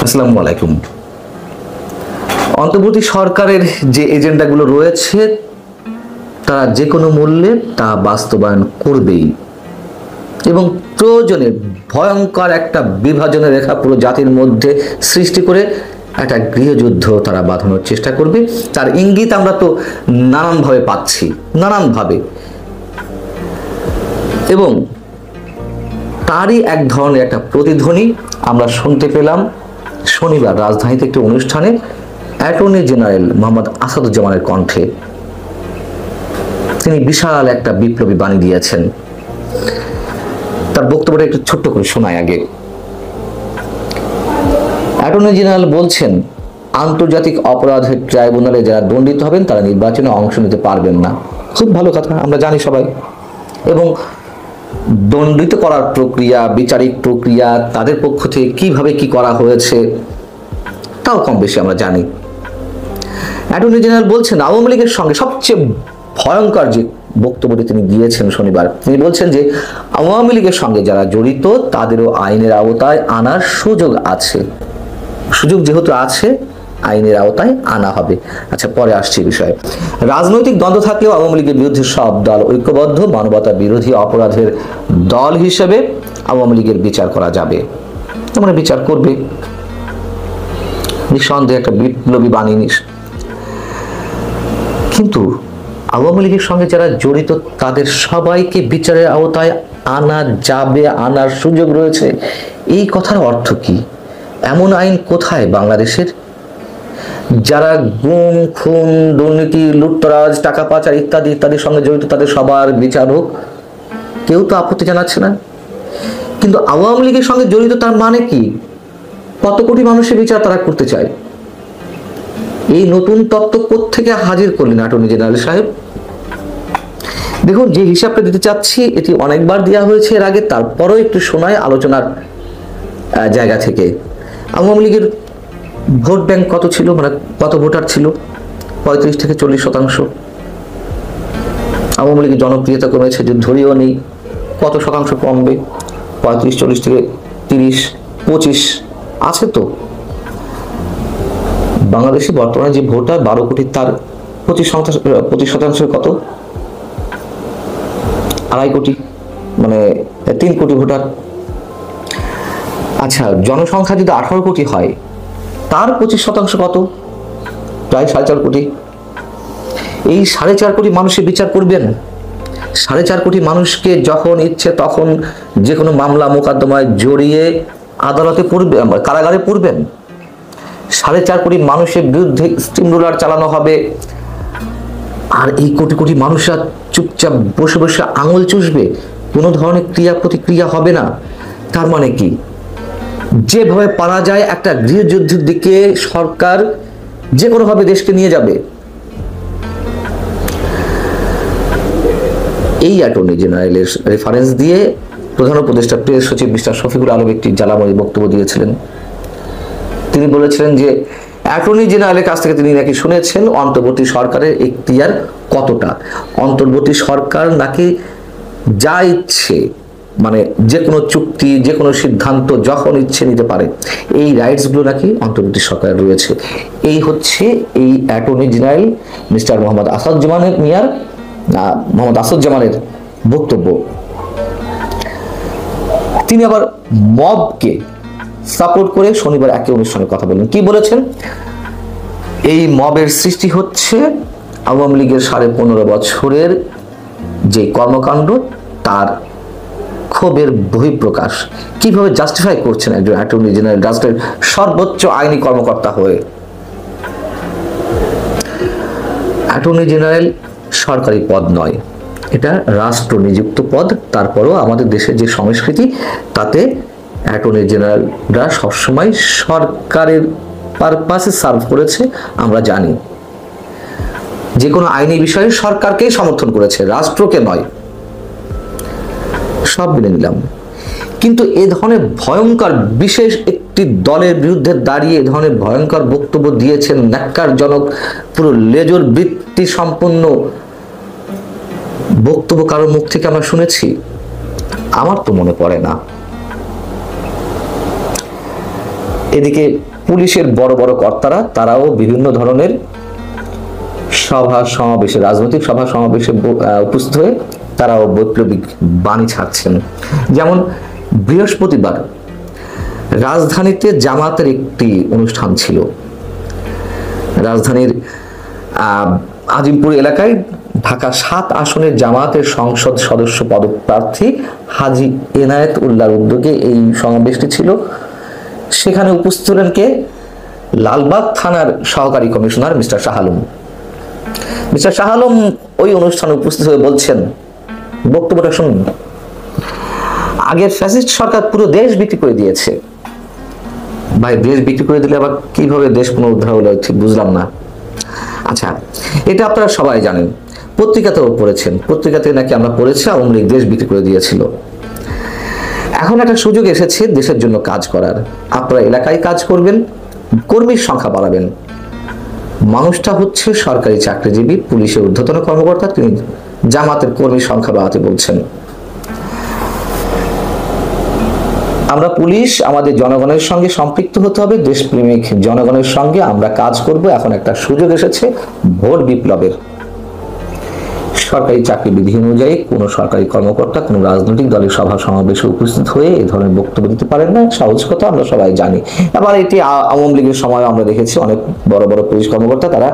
আসসালামু আলাইকুম। অন্তর্বর্তী সরকারের যে এজেন্ডাগুলো রয়েছে তারা যে কোনো মূল্যে তা বাস্তবায়ন করবেই এবং প্রয়োজনে ভয়ঙ্কর একটা বিভাজনের রেখা পুরো জাতির মধ্যে সৃষ্টি করে একটা গৃহযুদ্ধ তারা বাঁধানোর চেষ্টা করবে। তার ইঙ্গিত আমরা তো নানানভাবে পাচ্ছি, নানানভাবে, এবং তারই এক ধরনের একটা প্রতিধ্বনি আমরা শুনতে পেলাম শনিবার রাজধানীতে একটি অনুষ্ঠানে অ্যাটর্নি জেনারেল মোহাম্মদ আসাদুজ্জামানের কণ্ঠে। তিনি বিশাল একটা বিপ্লবী বাণী দিয়েছেন। তার বক্তব্যটা একটু ছোট্ট করে শোনাই আগে। অ্যাটর্নি জেনারেল বলছেন, আন্তর্জাতিক অপরাধের ট্রাইব্যুনালে যারা দণ্ডিত হবেন তারা নির্বাচনে অংশ নিতে পারবেন না। খুব ভালো কথা, আমরা জানি সবাই। এবং দণ্ডিত করার প্রক্রিয়া, বিচারিক প্রক্রিয়া, তাদের পক্ষ থেকে কিভাবে কি করা হয়েছে তাও কম বেশি আমরা জানি। অ্যাটর্নি জেনারেল বলছেন, আওয়ামী লীগের সঙ্গে সবচেয়ে ভয়ঙ্কর যে বক্তব্যটি তিনি দিয়েছেন শনিবার, তিনি বলছেন যে আওয়ামী লীগের সঙ্গে যারা জড়িত তাদেরও আইনের আওতায় আনার সুযোগ আছে। সুযোগ যেহেতু আছে, আইনের আওতায় আনা হবে। আচ্ছা, পরে আসছে বিষয়ে। রাজনৈতিক দ্বন্দ্ব থাকলেও আওয়ামী লীগের বিরুদ্ধে সব দল ঐক্যবদ্ধ, মানবতা বিরোধী অপরাধের দল হিসেবে আওয়ামী লীগের বিচার করা যাবে। মানে বিচার করবে, নিঃসন্দেহে একটা বিপ্লবী বাণী। কিন্তু আওয়ামী লীগের সঙ্গে যারা জড়িত তাদের সবাইকে বিচারের আওতায় আনা যাবে, আনার সুযোগ রয়েছে, এই কথার অর্থ কি? এমন আইন কোথায় বাংলাদেশের? যারা গুম, খুন, দুর্নীতি, লুটতরাজ, টাকা পাচার ইত্যাদি ইত্যাদির সঙ্গে জড়িত তাদের সবার বিচার হোক, কেউ তো আপত্তি জানাচ্ছে না। কিন্তু আওয়ামী লীগের সঙ্গে জড়িত তার মানে কি? কত কোটি মানুষের বিচার তারা করতে চায়। এই নতুন তত্ত্ব কোত্থেকে হাজির করলেন অ্যাটর্নি জেনারেল সাহেব? দেখুন, যে হিসাবটা দিতে চাচ্ছি এটি অনেকবার দেওয়া হয়েছে এর আগে, তারপরও একটু শোনায় আলোচনার জায়গা থেকে। আওয়ামী লীগের ভোট ব্যাংক কত ছিল, মানে কত ভোটার ছিল? 35 থেকে 40%। আওয়ামী লীগের জনপ্রিয়তা কমেছে, যদি ধরিও নেই কত শতাংশ কমবে? 35-40 থেকে 30-25 আছে তো। বাংলাদেশে বর্তমানে যে ভোটার 12 কোটি, তার 25% কত? 2.5 কোটি, মানে 3 কোটি ভোটার। আচ্ছা, জনসংখ্যা যদি 18 কোটি হয়, তার 25% কত? প্রায় 4.5 কোটি। এই 4.5 কোটি মানুষের বিচার করবেন? 4.5 কোটি মানুষকে যখন ইচ্ছে তখন যে কোনো মামলা মোকদ্দমায় জড়িয়ে আদালতে পড়বেন, কারাগারে পড়বেন? 4.5 কোটি মানুষের বিরুদ্ধে স্টিম রোলার চালানো হবে, আর এই কোটি কোটি মানুষরা চুপচাপ বসে বসে আঙুল চুষবে, কোনো ধরনের ক্রিয়া প্রতিক্রিয়া হবে না? তার মানে কি? যেভাবে পারা যায় একটা গৃহযুদ্ধের দিকে সরকার যে কোনোভাবে দেশকে নিয়ে যাবে। এই অ্যাটর্নি জেনারেলের রেফারেন্স দিয়ে প্রধান উপদেষ্টা প্রেস সচিব মিস্টার শফিকুল আলম একটি জ্বালাময়ী বক্তব্য দিয়েছিলেন। তিনি বলেছিলেন যে অ্যাটর্নি জেনারেলের কাছ থেকে তিনি নাকি শুনেছেন অন্তর্বর্তী সরকারের এখতিয়ার কতটা। অন্তর্বর্তী সরকার নাকি যা ইচ্ছে, মানে যে কোনো চুক্তি, যে কোনো সিদ্ধান্ত যখন ইচ্ছে নিতে পারে, এই রাইটসগুলো নাকি অন্তর্বর্তী সরকারের রয়েছে। এই হচ্ছে এই অ্যাটর্নি জেনারেল মিস্টার মোহাম্মদ আসাদুজ্জামানের বক্তব্য। তিনি আবার মবকে সাপোর্ট করে শনিবার একই অনুষ্ঠানে কথা বলেন। কি বলেছেন? এই মবের সৃষ্টি হচ্ছে আওয়ামী লীগের 15.5 বছরের যে কর্মকাণ্ড, তার ক্ষোভের বহিঃপ্রকাশ। কিভাবে জাস্টিফাই করছেন একজন অ্যাটর্নি জেনারেল, রাষ্ট্রের সর্বোচ্চ আইনি কর্মকর্তা হয়ে? অ্যাটর্নি জেনারেল সরকারি পদ নয়, এটা রাষ্ট্র নিযুক্ত পদ। তারপরও আমাদের দেশের যে সংস্কৃতি, তাতে অ্যাটর্নি জেনারেলরা সবসময় সরকারের পারপাসে সার্ভ করেছে, আমরা জানি। যে কোনো আইনি বিষয়ে সরকারকেই সমর্থন করেছে, রাষ্ট্রকে নয়। সব মেনে নিলাম, কিন্তু এ ধরনের ভয়ঙ্কর বিশেষ একটি দলের বিরুদ্ধে দাঁড়িয়ে এ ধরনের ভয়ঙ্কর বক্তব্য দিয়েছেন, ন্যাক্কারজনক, পুরো লেজর বৃত্তি সম্পন্ন বক্তব্য কারোর মুখ থেকে আমরা শুনেছি? আমার তো মনে পড়ে না। এদিকে পুলিশের বড় বড় কর্তারা তারাও বিভিন্ন ধরনের সভা সমাবেশে, রাজনৈতিক সভা সমাবেশে উপস্থিত হয়ে তারাও বৈপ্লবিক বাণী ছাড়ছেন। যেমন বৃহস্পতিবার রাজধানীতে জামাতের একটি অনুষ্ঠান ছিল। রাজধানীর আজিমপুর এলাকায় ঢাকা 7 আসনের জামাতের সংসদ সদস্য পদপ্রার্থী হাজী এনায়েত উল্লাহর উদ্যোগে এই সমাবেশটি ছিল। সেখানে উপস্থিত হলেন কে? লালবাগ থানার সহকারী commissioner mister Shah Alam. Mister Shah Alam ওই অনুষ্ঠানে উপস্থিত হয়ে বলছেন, বক্তব্যটা শুনুন। আগের ফ্যাসিস্ট সরকার পুরো দেশ বিক্রি করে দিয়েছে। ভাই, দেশ বিক্রি করে দিলে আবার কিভাবে দেশ পুনরুদ্ধার হলো ঠিক বুঝলাম না। আচ্ছা, এটা আপনারা সবাই জানেন, পত্রিকাতেও পড়েছেন। পত্রিকাতে নাকি আমরা পড়েছি আওয়ামী লীগ দেশ বিক্রি করে দিয়েছিল। এখন একটা সুযোগ এসেছে দেশের জন্য কাজ করার। আপনারা এলাকায় কাজ করবেন, কর্মীর সংখ্যা বাড়াবেন। মানুষটা হচ্ছে সরকারি চাকরিজীবী, পুলিশের ঊর্ধ্বতন কর্মকর্তা, তিনি জামাতের কর্মীর সংখ্যা বাড়াতে বলছেন। আমরা পুলিশ আমাদের জনগণের সঙ্গে সম্পৃক্ত হতে হবে, দেশপ্রেমিক জনগণের সঙ্গে আমরা কাজ করব। এখন একটা সুযোগ এসেছে ভোট বিপ্লবের। সরকারি চাকরি বিধি অনুযায়ী কোনো সরকারি কর্মকর্তা কোনো রাজনৈতিক দলের সভা সমাবেশে উপস্থিত হয়ে এই ধরনের বক্তব্য দিতে পারেন না, সহজ কথা, আমরা সবাই জানি। আবার এটি আওয়ামী লীগের সময় আমরা দেখেছি অনেক বড় বড় পুলিশ কর্মকর্তা তারা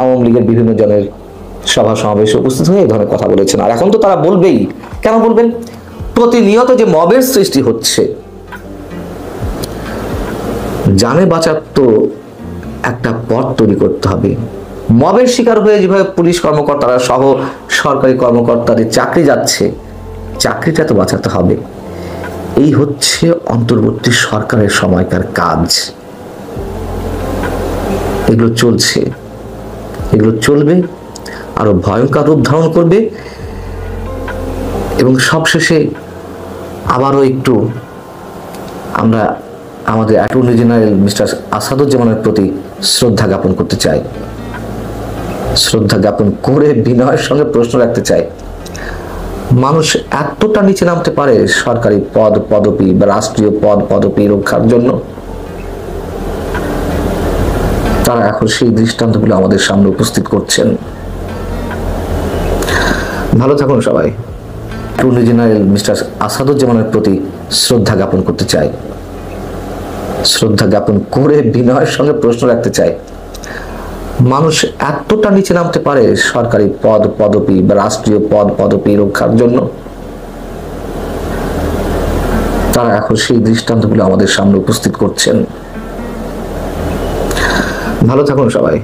আওয়ামী লীগের বিভিন্ন জনের সভা সমাবেশে উপস্থিত হয়ে এই ধরনের কথা বলেছেন। আর এখন তো তারা বলবেই। কেন বলবেন? প্রতিনিয়ত যে মবের সৃষ্টি হচ্ছে, জানে বাঁচার তো একটা পথ তৈরি করতে হবে। মবের শিকার হয়ে যেভাবে পুলিশ কর্মকর্তারা সহ সরকারি কর্মকর্তাদের চাকরি যাচ্ছে, চাকরিটা তো বাঁচাতে হবে। এই হচ্ছে অন্তর্বর্তী সরকারের সময়কার কাজ। এগুলো চলছে, এগুলো চলবে, আরো ভয়ঙ্কর রূপ ধারণ করবে এবং সবশেষে আবারও একটু আমরা আমাদের অ্যাটর্নি জেনারেল মিস্টার আসাদুজ্জামানের প্রতি শ্রদ্ধা জ্ঞাপন করতে চাই। শ্রদ্ধা জ্ঞাপন করে বিনয়ের সঙ্গে প্রশ্ন রাখতে চাই, মানুষ এতটা নিচে নামতে পারে সরকারি পদ পদবি বা রাষ্ট্রীয় পদ পদবি রক্ষার জন্য? তারা এখন সেই দৃষ্টান্তগুলো আমাদের সামনে উপস্থিত করছেন। ভালো থাকুন সবাই। অ্যাটর্নি জেনারেল মিস্টার আসাদুজ্জামানের প্রতি শ্রদ্ধা জ্ঞাপন করতে চাই। শ্রদ্ধা জ্ঞাপন করে বিনয়ের সঙ্গে প্রশ্ন রাখতে চাই, মানুষ এতটা নিচে নামতে পারে সরকারি পদ পদবি বা রাষ্ট্রীয় পদ পদবি রক্ষার জন্য? তারা এখন সেই দৃষ্টান্তগুলো আমাদের সামনে উপস্থিত করছেন। ভালো থাকুন সবাই।